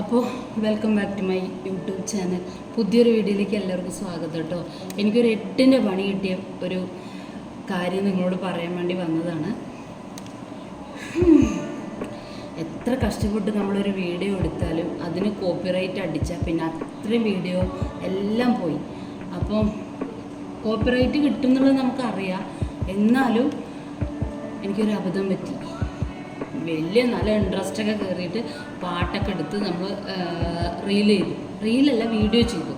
അപ്പോൾ welcome back to my YouTube channel. പുതിയൊരു വീഡിയോയിലേക്ക് എല്ലാവർക്കും സ്വാഗതം കേട്ടോ. എനിക്കൊരു 8ൻ്റെ പണി കിട്ടിയ ഒരു കാര്യം നിങ്ങളോട് പറയാൻ വേണ്ടി വന്നതാണ്. എത്ര കഷ്ടപ്പെട്ട് നമ്മളൊരു വീഡിയോ എടുത്താലും അതിന് കോപ്പിറൈറ്റ് അടിച്ചാൽ പിന്നെ അത്രയും വീഡിയോ എല്ലാം പോയി. അപ്പം കോപ്പിറൈറ്റ് കിട്ടും എന്നുള്ളത് നമുക്കറിയാം. എന്നാലും എനിക്കൊരു അബദ്ധം പറ്റി. വലിയ നല്ല ഇൻട്രസ്റ്റൊക്കെ കയറിയിട്ട് പാട്ടൊക്കെ എടുത്ത് നമ്മൾ റീലല്ല വീഡിയോ ചെയ്തു.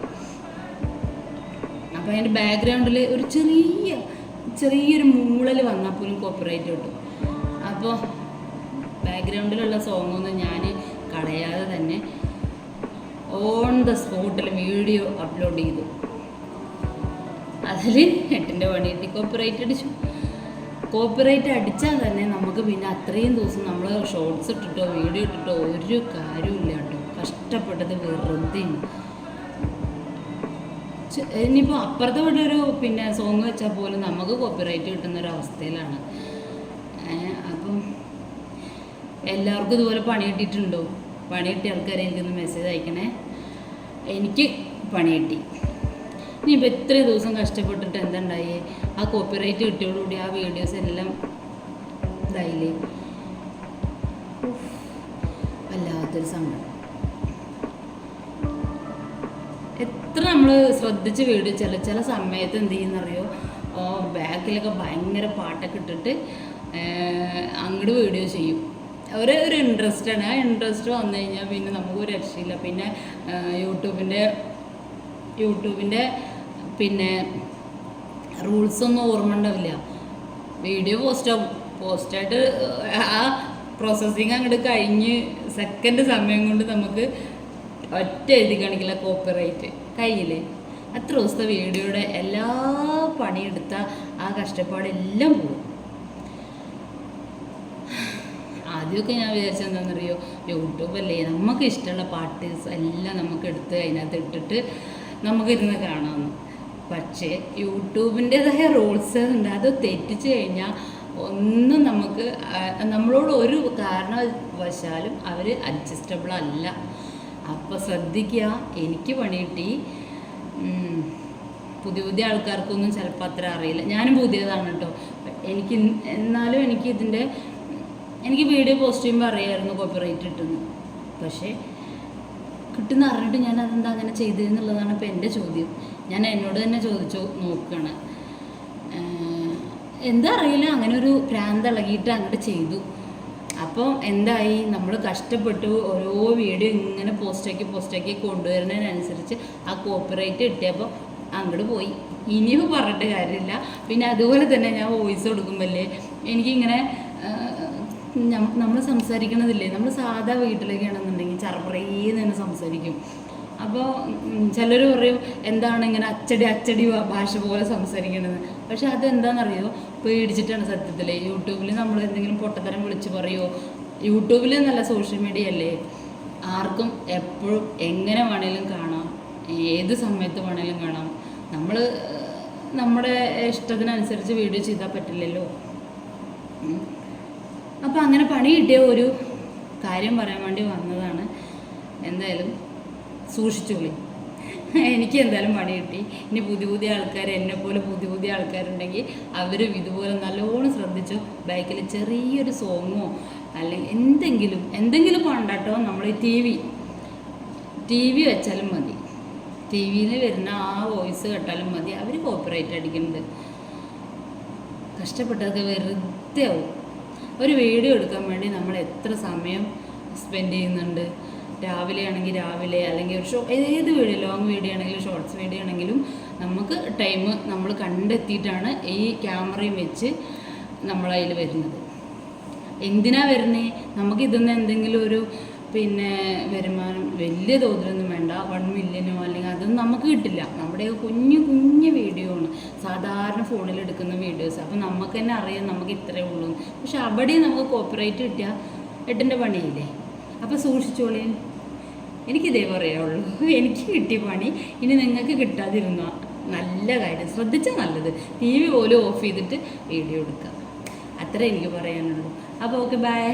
അപ്പോൾ അതിൻ്റെ ബാക്ക്ഗ്രൗണ്ടിൽ ഒരു ചെറിയൊരു മൂളൽ വന്നാൽ പോലും കോപ്പിറൈറ്റ് കിട്ടും. അപ്പോൾ ബാക്ക്ഗ്രൗണ്ടിലുള്ള സോങ്ങൊന്നും ഞാൻ കളയാതെ തന്നെ ഓൺ ദ സ്പോട്ടിൽ വീഡിയോ അപ്ലോഡ് ചെയ്തു. അതിൽ 8ൻ്റെ പണി കിട്ടി. കോപ്പിറൈറ്റ് അടിച്ചാൽ തന്നെ നമുക്ക് പിന്നെ അത്രയും ദിവസം നമ്മൾ ഷോർട്സ് ഇട്ടിട്ടോ വീഡിയോ ഇട്ടിട്ടോ ഒരു കാര്യമില്ല കേട്ടോ. കഷ്ടപ്പെട്ടത് വെറുതെയാണ്. ഇനിയിപ്പോൾ അപ്പുറത്തെ ഇവിടെ ഒരു സോങ് വെച്ചാൽ പോലും നമുക്ക് കോപ്പിറൈറ്റ് കിട്ടുന്നൊരവസ്ഥയിലാണ്. അപ്പം എല്ലാവർക്കും ഇതുപോലെ പണി കിട്ടിയിട്ടുണ്ടോ? പണി കിട്ടിയ ആൾക്കാരെ എനിക്കൊന്ന് മെസ്സേജ് അയക്കണേ. എനിക്ക് പണി കിട്ടി. ഇനിയിപ്പോൾ ഇത്രയും ദിവസം കഷ്ടപ്പെട്ടിട്ട് എന്തുണ്ടായി? ആ കോപ്പിറൈറ്റ് കിട്ടിയോടുകൂടി ആ വീഡിയോസ് എല്ലാം ഇതായില്ലേ? വല്ലാത്തൊരു സങ്കടം. എത്ര നമ്മൾ ശ്രദ്ധിച്ച് വീഡിയോ ചില സമയത്ത് എന്ത് ചെയ്യുന്നറിയോ? ബാക്കിലൊക്കെ ഭയങ്കര പാട്ടൊക്കെ ഇട്ടിട്ട് അങ്ങോട്ട് വീഡിയോ ചെയ്യും. ഒരു ഇൻട്രസ്റ്റാണ്. ആ ഇൻട്രസ്റ്റ് വന്നു കഴിഞ്ഞാൽ പിന്നെ നമുക്കൊരു രക്ഷയില്ല. പിന്നെ യൂട്യൂബിൻ്റെ റൂൾസൊന്നും ഓർമ്മ ഉണ്ടാവില്ല. വീഡിയോ പോസ്റ്റായിട്ട് ആ പ്രോസസ്സിങ് അങ്ങോട്ട് കഴിഞ്ഞ് സെക്കൻഡ് സമയം കൊണ്ട് നമുക്ക് ഒറ്റ എഴുതി കാണിക്കില്ല കോപ്പിറൈറ്റ് കയ്യിൽ. അത്ര ദിവസത്തെ വീഡിയോയുടെ എല്ലാ പണിയെടുത്ത ആ കഷ്ടപ്പാടെല്ലാം പോകും. ആദ്യമൊക്കെ ഞാൻ വിചാരിച്ചത് എന്താണെന്നറിയോ? യൂട്യൂബല്ലേ, നമുക്ക് ഇഷ്ടമുള്ള പാട്ട് എല്ലാം നമുക്ക് എടുത്ത് അതിനകത്ത് ഇട്ടിട്ട് നമുക്കിരുന്ന് കാണാമെന്ന്. പക്ഷേ യൂട്യൂബിൻ്റെതായ റൂൾസ് ഉണ്ട്. അത് തെറ്റിച്ച് കഴിഞ്ഞാൽ ഒന്നും നമ്മളോട് ഒരു കാരണവശാലും അവർ അഡ്ജസ്റ്റബിൾ അല്ല. അപ്പോൾ ശ്രദ്ധിക്കുക. എനിക്ക് പണി കിട്ടി. പുതിയ ആൾക്കാർക്കൊന്നും ചിലപ്പോൾ അത്ര അറിയില്ല. ഞാനും പുതിയതാണ് കേട്ടോ. എന്നാലും എനിക്ക് വീഡിയോ പോസ്റ്റ് ചെയ്യുമ്പോൾ അറിയാമായിരുന്നു കോപ്പിറൈറ്റ് കിട്ടുന്നു. പക്ഷേ കിട്ടുന്ന അറിഞ്ഞിട്ട് ഞാൻ അതെന്താ അങ്ങനെ ചെയ്തതെന്നുള്ളതാണ് ഇപ്പോൾ എൻ്റെ ചോദ്യം. ഞാൻ എന്നോട് തന്നെ ചോദിച്ചു നോക്കുകയാണ്. എന്താ അറിയില്ല, അങ്ങനെ ഒരു ഭ്രാന്ത് ഇളകിയിട്ട് അങ്ങോട്ട് ചെയ്തു. അപ്പോൾ എന്തായി? നമ്മൾ കഷ്ടപ്പെട്ടു ഓരോ വീഡിയോ ഇങ്ങനെ പോസ്റ്റാക്കി കൊണ്ടുവരുന്നതിനനുസരിച്ച് ആ കോപ്പിറൈറ്റ് കിട്ടിയപ്പോൾ അങ്ങോട്ട് പോയി. ഇനിയും പറഞ്ഞിട്ട് കാര്യമില്ല. പിന്നെ അതുപോലെ തന്നെ ഞാൻ വോയിസ് കൊടുക്കുമ്പോഴല്ലേ എനിക്കിങ്ങനെ നമ്മൾ സംസാരിക്കണതില്ലേ, നമ്മൾ സാധാ വീട്ടിലേക്കാണെന്നുണ്ടെങ്കിൽ ചറപ്പറേന്ന് തന്നെ സംസാരിക്കും. അപ്പോൾ ചിലർ പറയും എന്താണ് ഇങ്ങനെ അച്ചടി ഭാഷ പോലെ സംസാരിക്കണത്. പക്ഷെ അതെന്താണെന്നറിയോ? പേടിച്ചിട്ടാണ് സത്യത്തിൽ. യൂട്യൂബിൽ നമ്മൾ എന്തെങ്കിലും പൊട്ടത്തരം വിളിച്ച് പറയുമോ? യൂട്യൂബിൽ നല്ല സോഷ്യൽ മീഡിയ അല്ലേ, ആർക്കും എപ്പോഴും എങ്ങനെ വേണേലും കാണാം, ഏത് സമയത്ത് വേണേലും കാണാം. നമ്മുടെ ഇഷ്ടത്തിനനുസരിച്ച് വീഡിയോ ചെയ്താൽ പറ്റില്ലല്ലോ. അപ്പോൾ അങ്ങനെ പണി കിട്ടിയ ഒരു കാര്യം പറയാൻ വേണ്ടി വന്നതാണ്. എന്തായാലും സൂക്ഷിച്ചോളി. എനിക്ക് എന്തായാലും പണി കിട്ടി. ഇനി പുതിയ ആൾക്കാർ, എന്നെപ്പോലെ പുതിയ ആൾക്കാരുണ്ടെങ്കിൽ അവരും ഇതുപോലെ നല്ലോണം ശ്രദ്ധിച്ചോ. ബാക്കിൽ ചെറിയൊരു സോങ്ങോ അല്ലെങ്കിൽ എന്തെങ്കിലും കൊണ്ടാട്ടോ. നമ്മൾ ടി വി വെച്ചാലും മതി. ടി വിയിൽ വരുന്ന ആ വോയിസ് കേട്ടാലും മതി. അവർ കോപ്പിറൈറ്റ് അടിക്കുന്നത്. കഷ്ടപ്പെട്ടതൊക്കെ വെറുതെ ആവും. ഒരു വീഡിയോ എടുക്കാൻ വേണ്ടി നമ്മൾ എത്ര സമയം സ്പെൻഡ് ചെയ്യുന്നുണ്ട്. രാവിലെ ആണെങ്കിൽ രാവിലെ, അല്ലെങ്കിൽ ഏത് വീഡിയോ, ലോങ് വീഡിയോ ആണെങ്കിലും ഷോർട്സ് വീഡിയോ ആണെങ്കിലും നമുക്ക് ടൈം നമ്മൾ കണ്ടെത്തിയിട്ടാണ് ഈ ക്യാമറയും വെച്ച് നമ്മളതിൽ വരുന്നത്. എന്തിനാ വരുന്നത്? നമുക്ക് ഇതിന്ന് എന്തെങ്കിലും ഒരു വരുമാനം വലിയ തോതിലൊന്നും വേണ്ട. 1 മില്യനോ അല്ലെങ്കിൽ അതൊന്നും നമുക്ക് കിട്ടില്ല. നമ്മുടെ കുഞ്ഞു വീഡിയോ ആണ്, സാധാരണ ഫോണിൽ എടുക്കുന്ന വീഡിയോസ്. അപ്പം നമുക്ക് തന്നെ അറിയാം നമുക്ക് ഇത്രയേ ഉള്ളൂ. പക്ഷെ അവിടെ നമുക്ക് കോപ്പിറൈറ്റ് കിട്ടിയാൽ 8ൻ്റെ പണിയില്ലേ. അപ്പോൾ സൂക്ഷിച്ചോളി. എനിക്കിതേ പറയാനുള്ളൂ. എനിക്ക് കിട്ടിയ പണി ഇനി നിങ്ങൾക്ക് കിട്ടാതിരുന്നോ നല്ല കാര്യം. ശ്രദ്ധിച്ചാൽ നല്ലത്. TV പോലും ഓഫ് ചെയ്തിട്ട് വീഡിയോ എടുക്കുക. അത്രേ എനിക്ക് പറയാനുള്ളൂ. അപ്പോൾ ഓക്കെ, ബൈ.